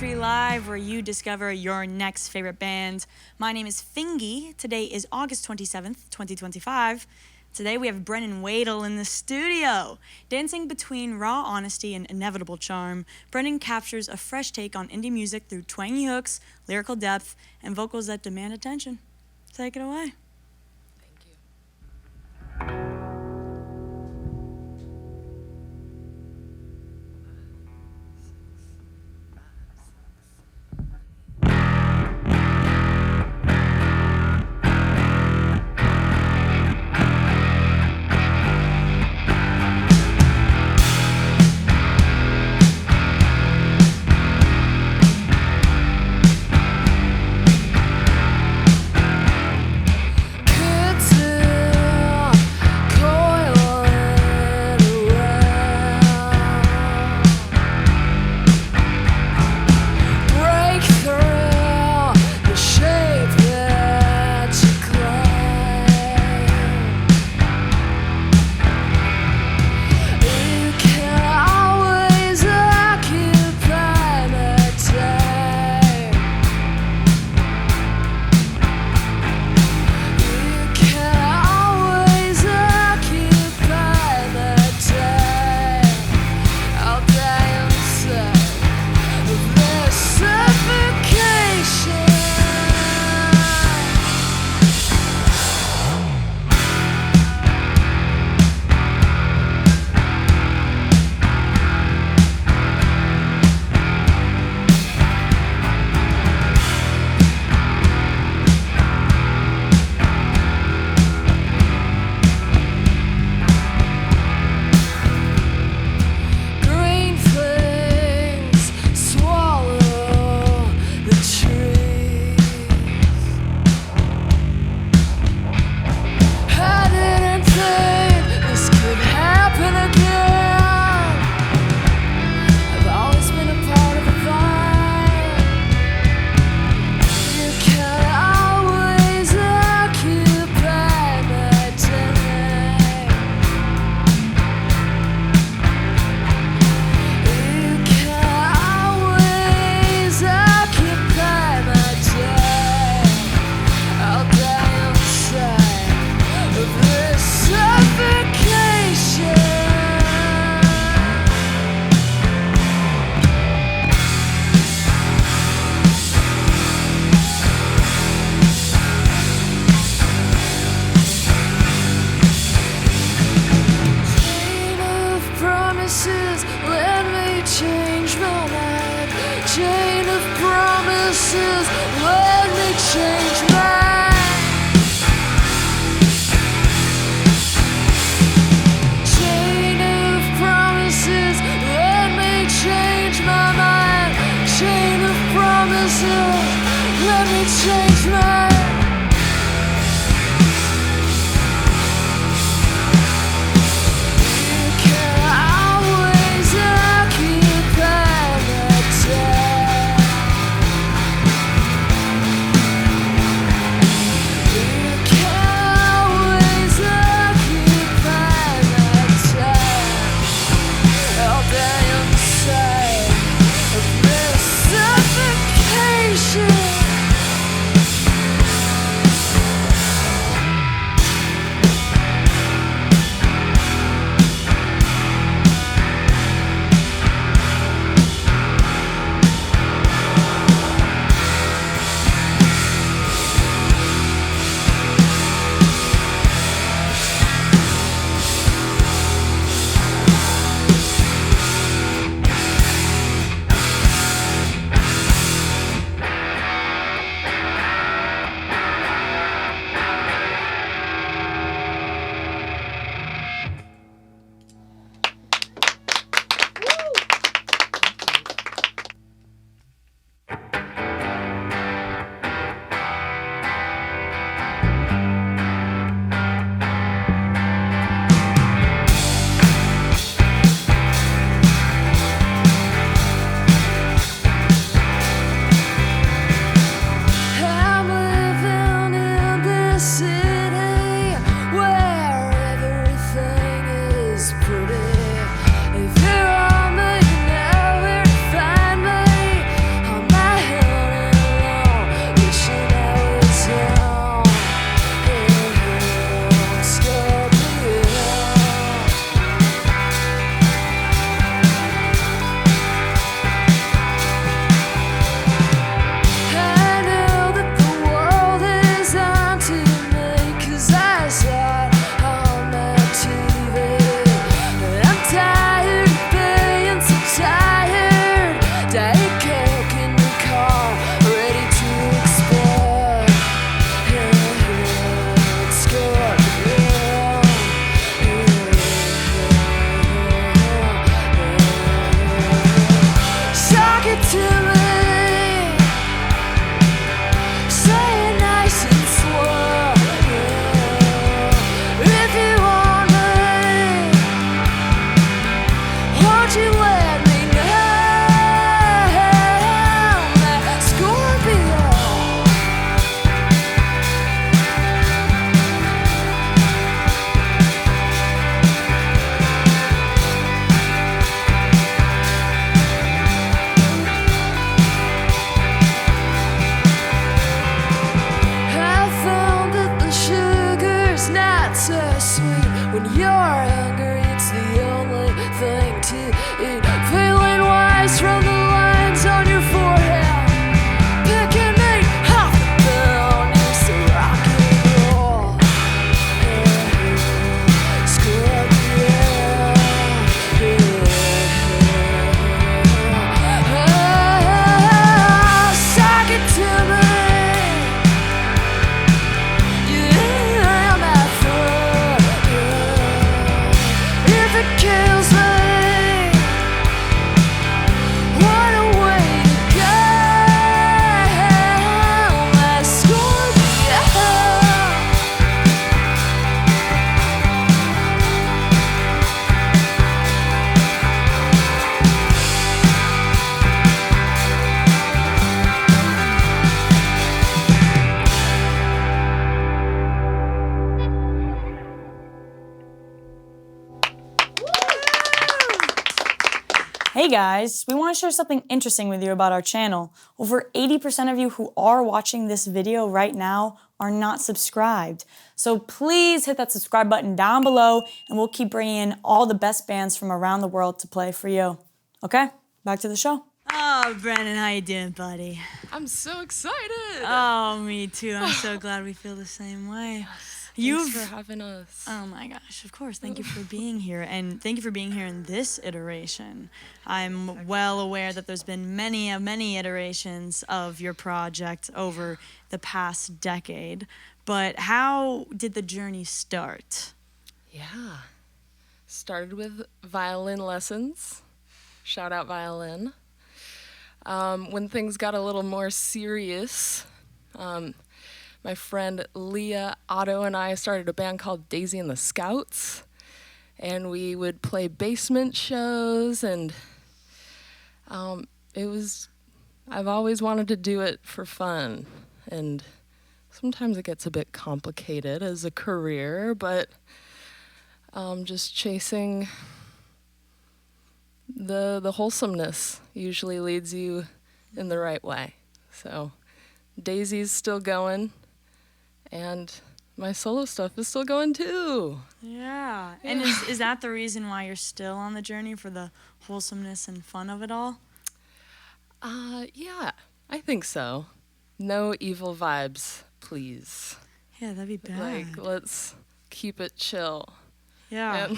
Audiotree Live, where you discover your next favorite band. My name is Fingy. Today is August 27th, 2025. Today we have Brennan Wedl in the studio. Dancing between raw honesty and inevitable charm, Brennan captures a fresh take on indie music through twangy hooks, lyrical depth, and vocals that demand attention. Take it away. Thank you. Hey guys, we want to share something interesting with you about our channel. Over 80% of you who are watching this video right now are not subscribed. So please hit that subscribe button down below and we'll keep bringing in all the best bands from around the world to play for you. Okay, back to the show. Oh, Brennan, how you doing, buddy? I'm so excited. Oh, me too. I'm so glad we feel the same way. Thanks for having us. Oh my gosh, of course. Thank you for being here. And thank you for being here in this iteration. I'm well aware that there's been many iterations of your project over the past decade. But how did the journey start? Yeah. Started with violin lessons. Shout out violin. When things got a little more serious, my friend Leah, Otto, and I started a band called Daisy and the Scouts, and we would play basement shows, and I've always wanted to do it for fun, and sometimes it gets a bit complicated as a career, but just chasing the wholesomeness usually leads you in the right way. So Daisy's still going, and my solo stuff is still going too. Yeah. And is that the reason why you're still on the journey, for the wholesomeness and fun of it all? Yeah, I think so. No evil vibes, please. Yeah, that'd be bad. Like, let's keep it chill. Yeah.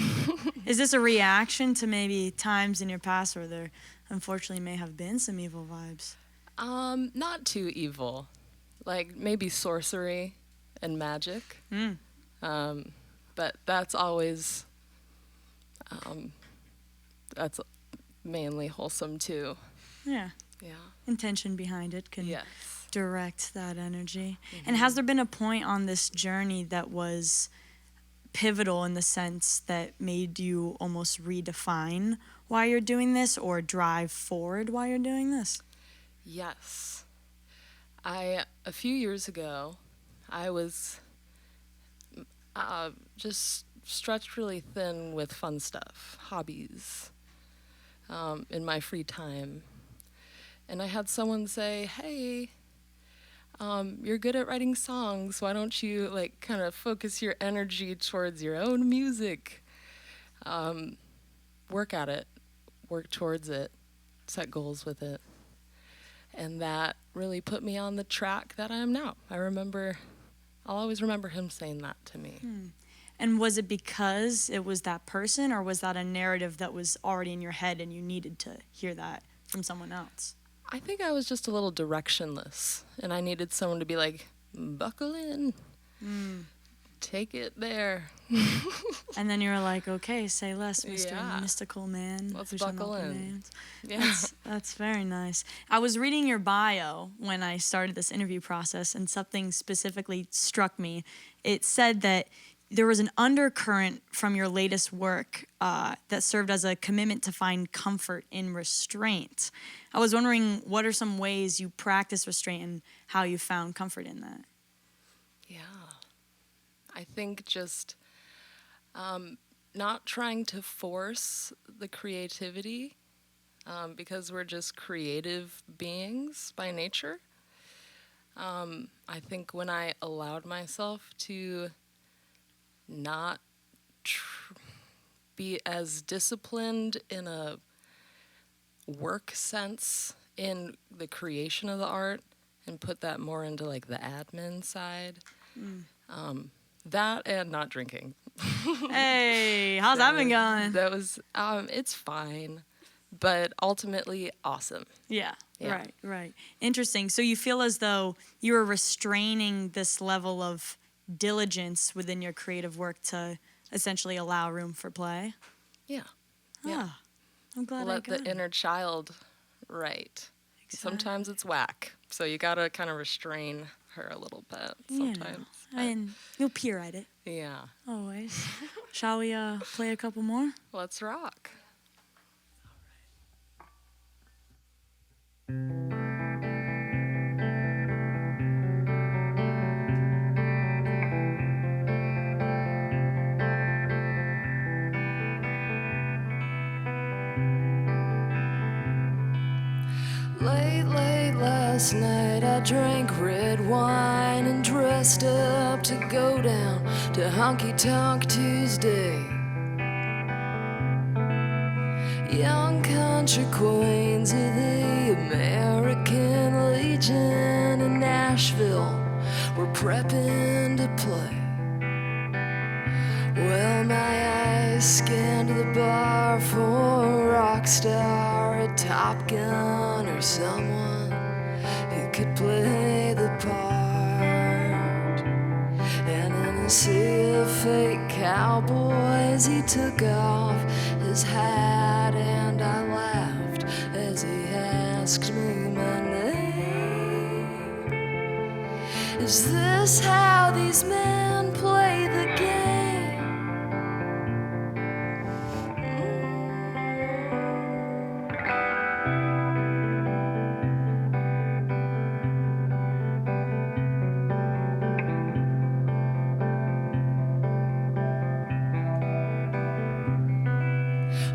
Is this a reaction to maybe times in your past where there unfortunately may have been some evil vibes? Not too evil. Like maybe sorcery and magic. But that's always that's mainly wholesome too. Yeah. Yeah. Intention behind it can Yes. direct that energy. And has there been a point on this journey that was pivotal in the sense that made you almost redefine why you're doing this, or drive forward why you're doing this? Yes. A few years ago, I was just stretched really thin with fun stuff, hobbies, in my free time. And I had someone say, hey, you're good at writing songs. Why don't you like kind of focus your energy towards your own music? Work at it, work towards it, set goals with it. And that really put me on the track that I am now. I'll always remember him saying that to me. And was it because it was that person, or was that a narrative that was already in your head and you needed to hear that from someone else? I think I was just a little directionless, and I needed someone to be like, buckle in, take it there. And then you were like, okay, say less, Mr. Yeah. Mystical Man. Let's who shall buckle not be in. named. Yeah. That's very nice. I was reading your bio when I started this interview process, and something specifically struck me. It said that there was an undercurrent from your latest work that served as a commitment to find comfort in restraint. I was wondering, what are some ways you practice restraint and how you found comfort in that? Yeah. I think just not trying to force the creativity, because we're just creative beings by nature. I think when I allowed myself to not be as disciplined in a work sense in the creation of the art and put that more into like the admin side, that and not drinking. Hey, how's that been going? That was, it's fine, but ultimately awesome. Yeah, Yeah. right. Interesting. So you feel as though you were restraining this level of diligence within your creative work to essentially allow room for play? Yeah. Ah, I'm glad I Let got the inner child write. Exactly. Sometimes it's whack, so you gotta kind of restrain her a little bit sometimes. And you'll peer at it, Yeah. always. Shall we play a couple more? Let's rock. I drank red wine and dressed up to go down to Honky Tonk Tuesday. Young country queens of the American Legion in Nashville were prepping to play. Well, my eyes scanned the bar for a rock star, a Top Gun, or someone who could play the part. And in a sea of fake cowboys, he took off his hat, and I laughed as he asked me my name. Is this how these men play the game?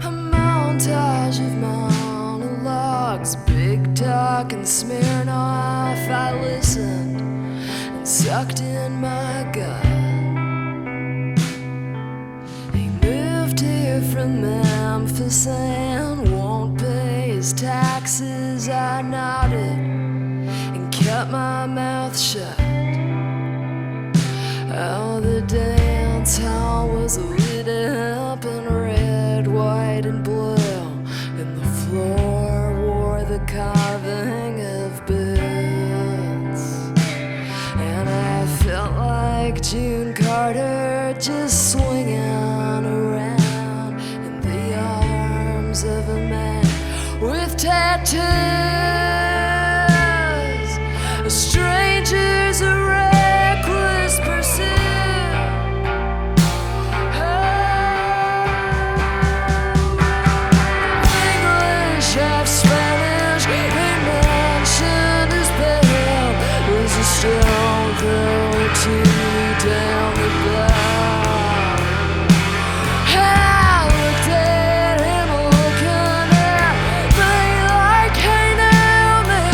Montage of monologues, big talk and smearing off. I listened and sucked in my gut. He moved here from Memphis and won't pay his taxes. I nodded and kept my mouth shut. Oh, the dance hall was lit up in red, white, and blue, and the floor wore the carving of boots. And I felt like June Carter just swinging around in the arms of a man with tattoos. A stranger's a reckless pursuit. Strong throw to down the block. I looked at him, looking at me like he knew me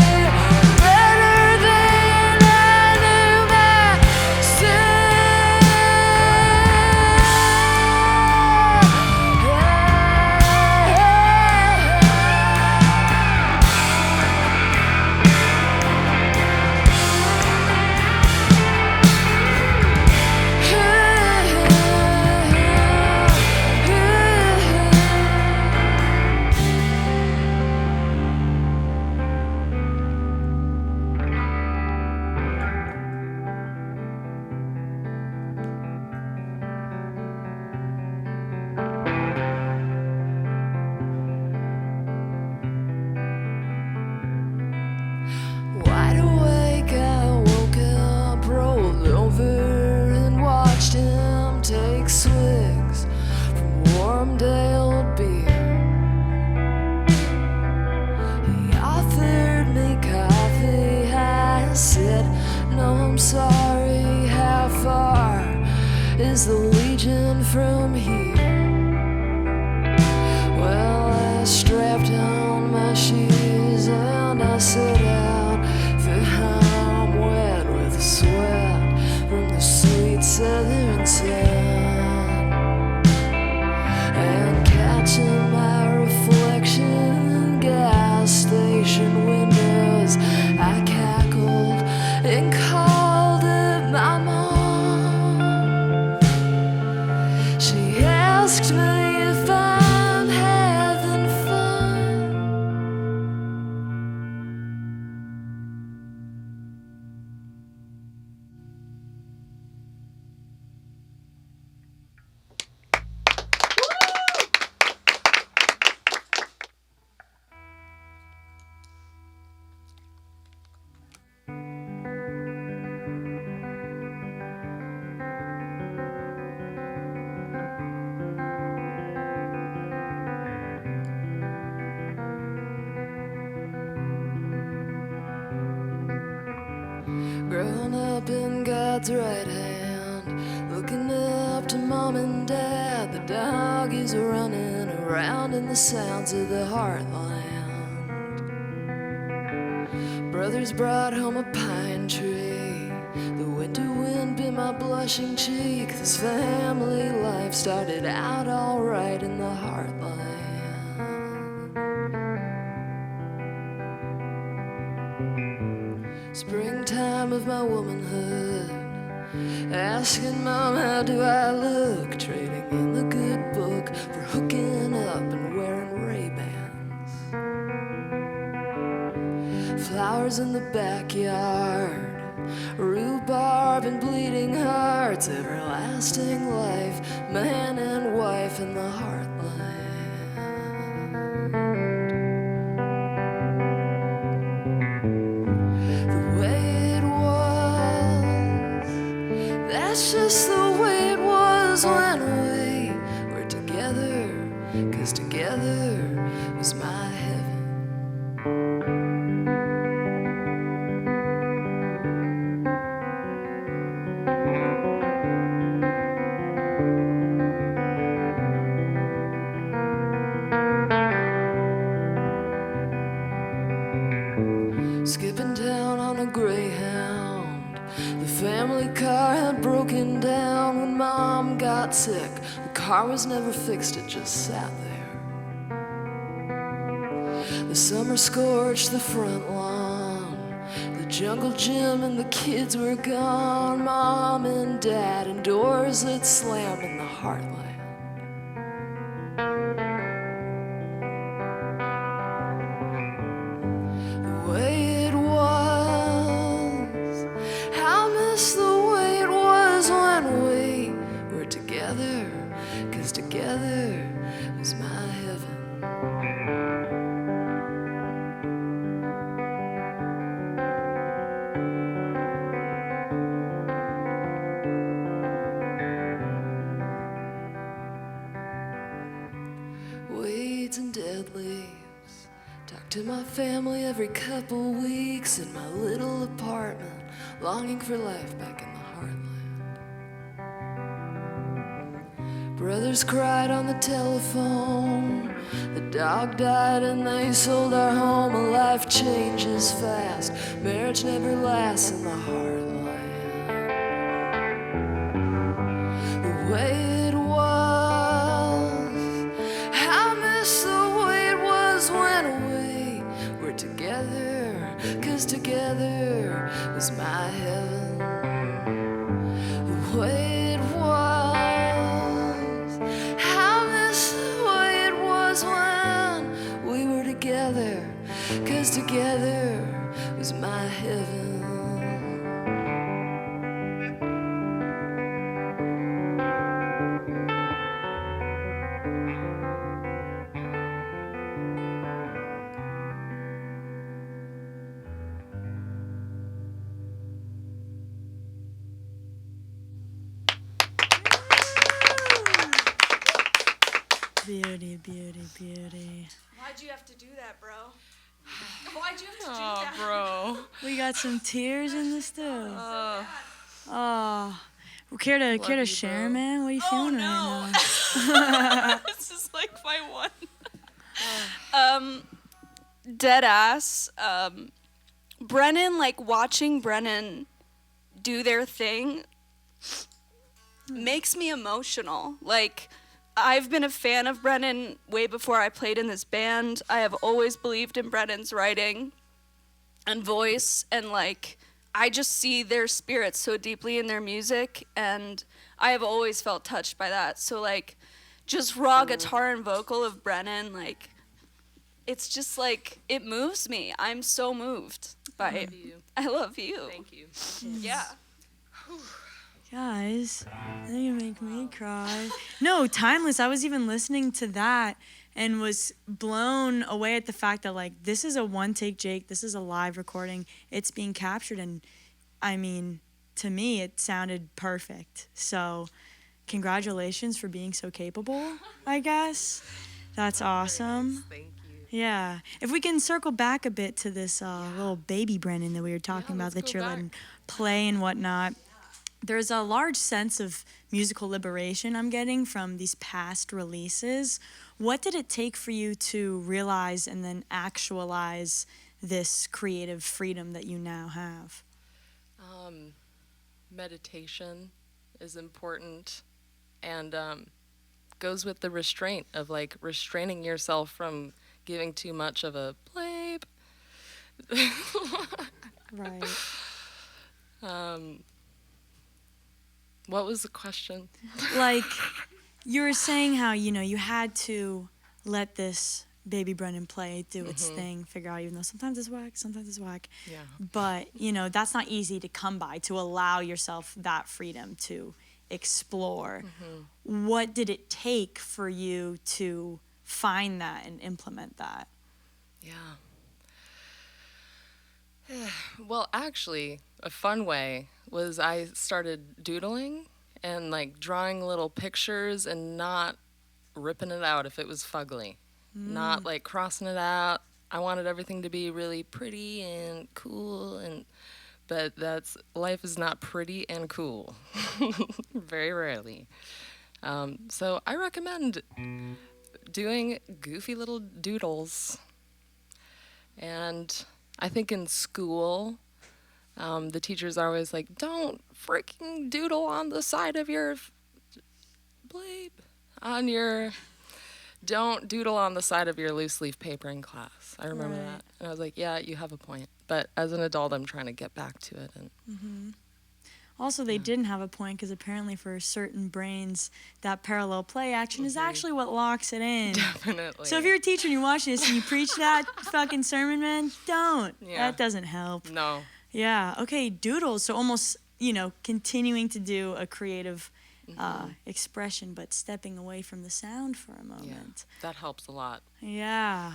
better than I knew wide awake, I woke up, rolled over, and watched him take swigs from warm day-old beer. He offered me coffee. I said, no, I'm sorry. How far is the Legion from here? Well, I strapped on my shoes and I set out for home, wet with sweat from the sweet southern sun. And catching my reflection in gas station windows, I cackled and called up my mom. She asked me if I'm having fun. Growing up in God's right hand, looking up to mom and dad, the dog is running around in the sounds of the Heartland. Brothers brought home a pine tree. The winter wind bit my blushing cheek. This family life started out all right in the Heartland. Springtime of my womanhood, asking Mom, how do I look? Trading in the good book for hooking up and wearing Ray-Bans. Flowers in the backyard, rhubarb and bleeding hearts, everlasting life, man and wife in the Heartland. That's just the way it was when we were together, 'cause together was my heaven. Skipping down on a Greyhound, the family car had broken down when Mom got sick. The car was never fixed, it just sat there. The summer scorched the front lawn, the jungle gym and the kids were gone. Mom and Dad and doors that slammed in the Heartland. The way it was, I miss the way it was when we were together, 'cause together was my heaven. Weeds and dead leaves, talk to my family every couple weeks in my little apartment, longing for life back in the Heartland. Brothers cried on the telephone, the dog died and they sold our home. A life changes fast, marriage never lasts in the Heartland. The way it was, I miss the way it was when we were together, 'cause together was my heaven. The way it was, I miss the way it was when we were together, 'cause together was my heaven. Beauty, beauty, beauty. Why'd you have to do that, bro? Why'd you have to do Oh, that? bro. We got some tears in this too. Oh, Oh, care to you, share, bro. man? What are you feeling no. right now? This is like my one. Dead ass. Brennan, like watching Brennan do their thing makes me emotional. Like, I've been a fan of Brennan way before I played in this band. I have always believed in Brennan's writing and voice, and like, I just see their spirit so deeply in their music, and I have always felt touched by that. So like, just raw guitar and vocal of Brennan, like, it's just like, it moves me. I'm so moved by it. I love you. thank you. Yeah. Guys, you make me cry. No, Timeless. I was even listening to that and was blown away at the fact that, like, this is a one-take Jake. This is a live recording. It's being captured, and, I mean, to me, it sounded perfect. So, congratulations for being so capable, I guess. That's awesome. Thank you. Yeah. If we can circle back a bit to this little baby Brennan that we were talking about, that let's you're go letting back. play and whatnot. There's a large sense of musical liberation I'm getting from these past releases. What did it take for you to realize and then actualize this creative freedom that you now have? Meditation is important, and goes with the restraint of like restraining yourself from giving too much of a bleep. Right. What was the question? Like, you were saying how, you had to let this baby Brennan play, do its thing, figure out, even though sometimes it's whack. Yeah. But, that's not easy to come by, to allow yourself that freedom to explore. What did it take for you to find that and implement that? Yeah. Well, actually, a fun way was I started doodling and like drawing little pictures and not ripping it out if it was fugly. Not like crossing it out. I wanted everything to be really pretty and cool, but life is not pretty and cool. Very rarely. So I recommend doing goofy little doodles. And I think in school, the teachers are always like, don't freaking doodle on the side of your don't doodle on the side of your loose leaf paper in class. I remember that. And I was like, yeah, you have a point. But as an adult, I'm trying to get back to it. And Also, they didn't have a point because apparently for certain brains, that parallel play action is actually what locks it in. Definitely. So if you're a teacher and you watch this and you preach that fucking sermon, man, don't. Yeah. That doesn't help. No. Yeah. Okay, doodles. So almost, continuing to do a creative expression, but stepping away from the sound for a moment. Yeah, that helps a lot. Yeah.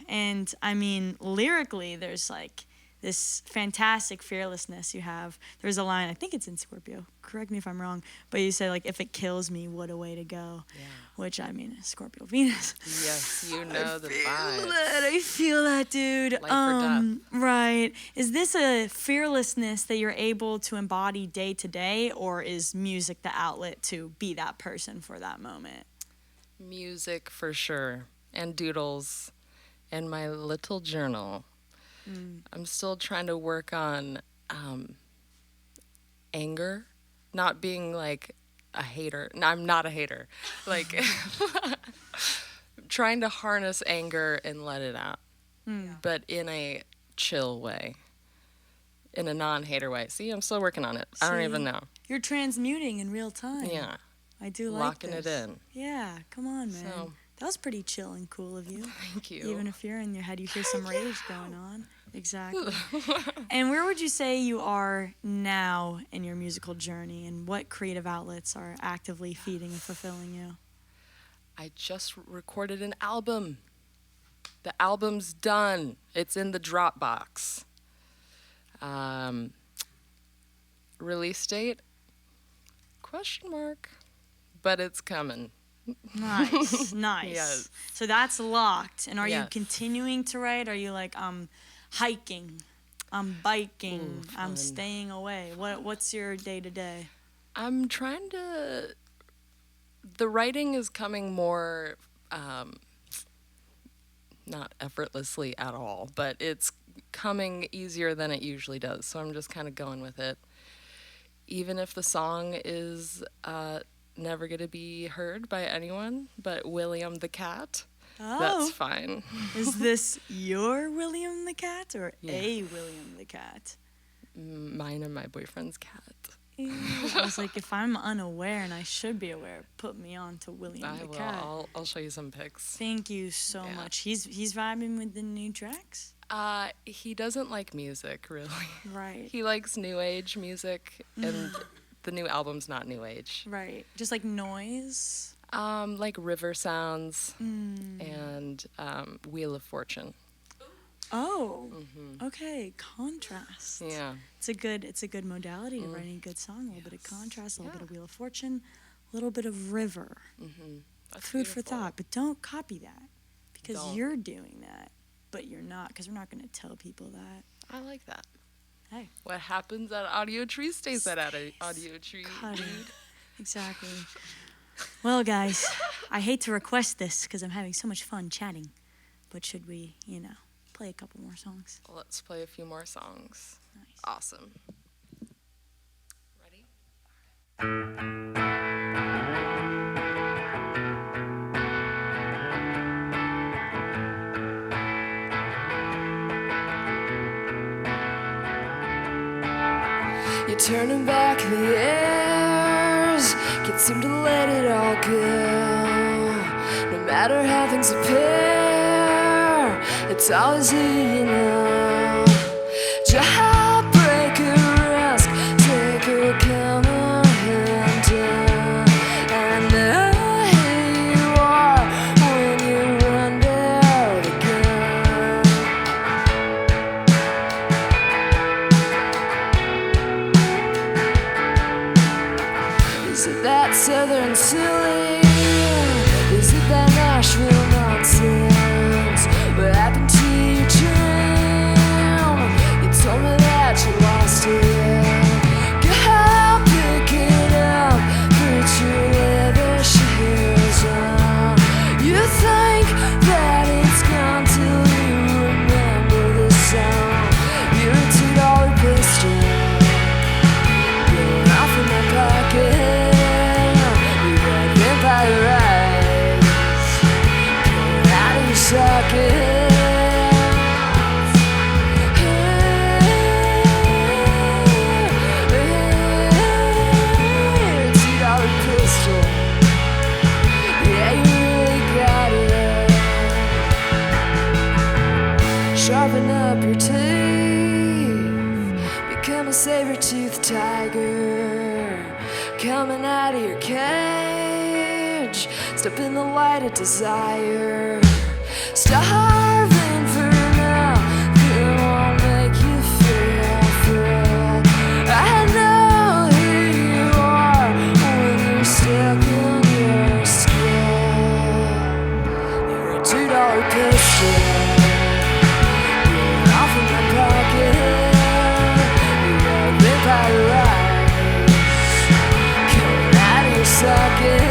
And I mean, lyrically, there's like this fantastic fearlessness you have. There's a line, I think it's in Scorpio, correct me if I'm wrong, but you say like, if it kills me, what a way to go. Yeah. Which, I mean, Scorpio Venus. Yes, you know the vibe. I feel that, dude. Life or death. Right. Is this a fearlessness that you're able to embody day to day, or is music the outlet to be that person for that moment? Music for sure, and doodles, and my little journal. I'm still trying to work on anger, not being like a hater. No, I'm not a hater. Like trying to harness anger and let it out, but in a chill way, in a non-hater way. See, I'm still working on it. I don't even know. You're transmuting in real time. Yeah. I do like Locking this. it in. Yeah, come on, man. So, that was pretty chill and cool of you. thank you. Even if you're in your head, you hear some rage going on. Exactly. And where would you say you are now in your musical journey, and what creative outlets are actively feeding and fulfilling you? I just recorded an album. The album's done. It's in the Dropbox. Release date? Question mark. But it's coming. Nice. Yes. So that's locked. And are you Yes. continuing to write? Are you like, hiking, I'm biking, Ooh, I'm fun. staying away? What's your day-to-day? I'm trying to... The writing is coming more, not effortlessly at all, but it's coming easier than it usually does. So I'm just kind of going with it. Even if the song is never going to be heard by anyone but William the cat, that's fine. Is this your William the cat or Yeah. a William the cat? Mine and my boyfriend's cat. Ew. I was like, if I'm unaware, and I should be aware, put me on to William I the will. cat. I'll show you some pics. Thank you so Yeah. much. He's vibing with the new tracks? He doesn't like music, really. Right. He likes new age music, and the new album's not new age. Right. Just like noise? Like river sounds and Wheel of Fortune. Oh. Okay. Contrast. Yeah. It's a good modality to writing a good song. A little bit of contrast, a little bit of Wheel of Fortune, a little bit of river. That's Food for beautiful. thought, but don't copy that because Don't. you're doing that, but you're not, because we're not going to tell people that. I like that. Hey, What happens at Audiotree stays at Audiotree. cut it. Exactly. Well, guys, I hate to request this because I'm having so much fun chatting, but should we, play a couple more songs. Let's play a few more songs. Nice. Awesome. Ready? You're turning back the years, can't seem to let it all go. No matter how things appear, it's always who you know. Jawbreaker risk, take her coming down. And know who you are when you run down the gun. Is it that southern silly? Is it that Nashville nonsense? What happened to your dream? You told me that you lost it. Go pick it up, put your leather shoes on. You think that it's gone till you remember the song. You're a $2 pistol, going off in my pocket. You got vampire eyes coming out of your socket. $2 pistol, yeah, you really got it. Sharpen up your teeth, become a saber-toothed tiger, coming out of your cage. Step in the light of desire, starving for now. It won't make you feel full. I know who you are when you're stuck in your skin. You're a $2 pistol, going off in my pocket. You got vampire eyes coming out of your socket.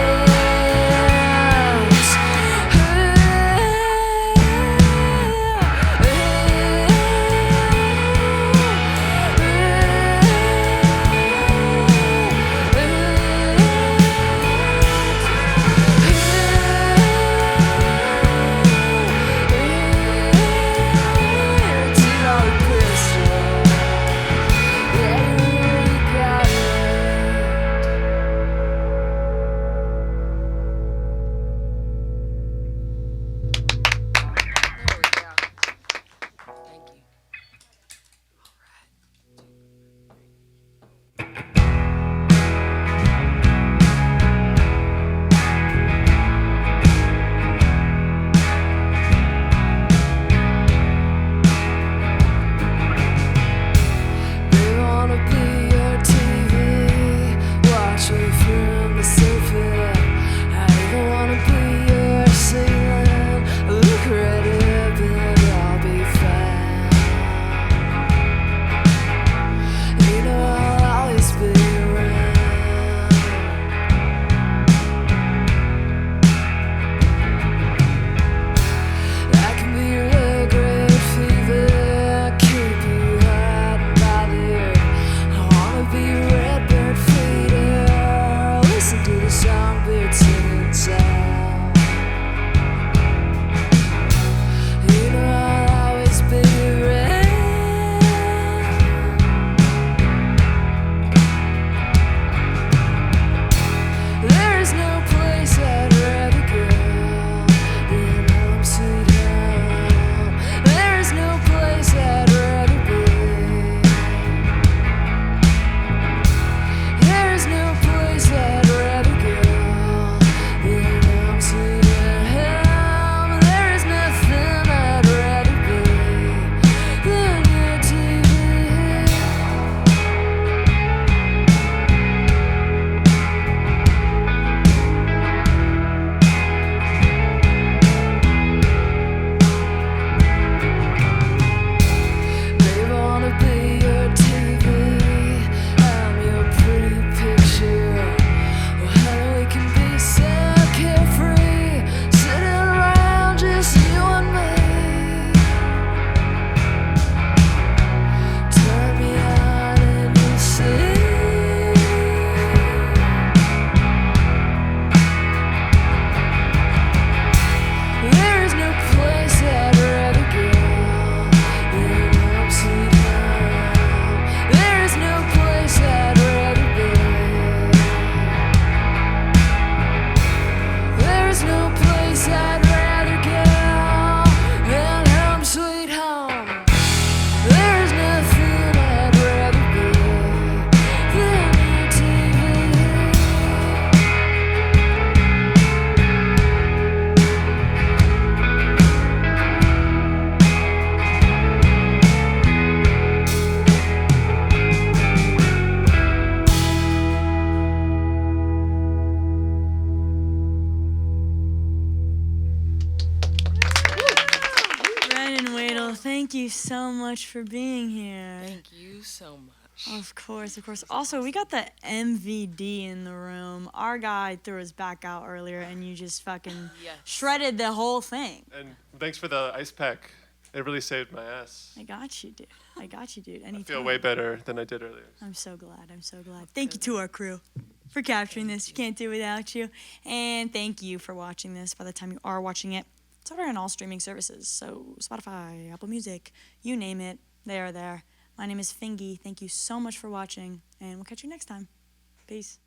Well, thank you so much for being here. Thank you so much. Of course, of course. Also, we got the MVD in the room. Our guy threw his back out earlier, and you just fucking shredded the whole thing. And thanks for the ice pack. It really saved my ass. I got you, dude. Anytime. I feel way better than I did earlier. I'm so glad. Thank you to our crew for capturing this. We can't do it without you. And thank you for watching this. By the time you are watching it, it's over on all streaming services. So Spotify, Apple Music, you name it, they are there. My name is Fingy. Thank you so much for watching, and we'll catch you next time. Peace.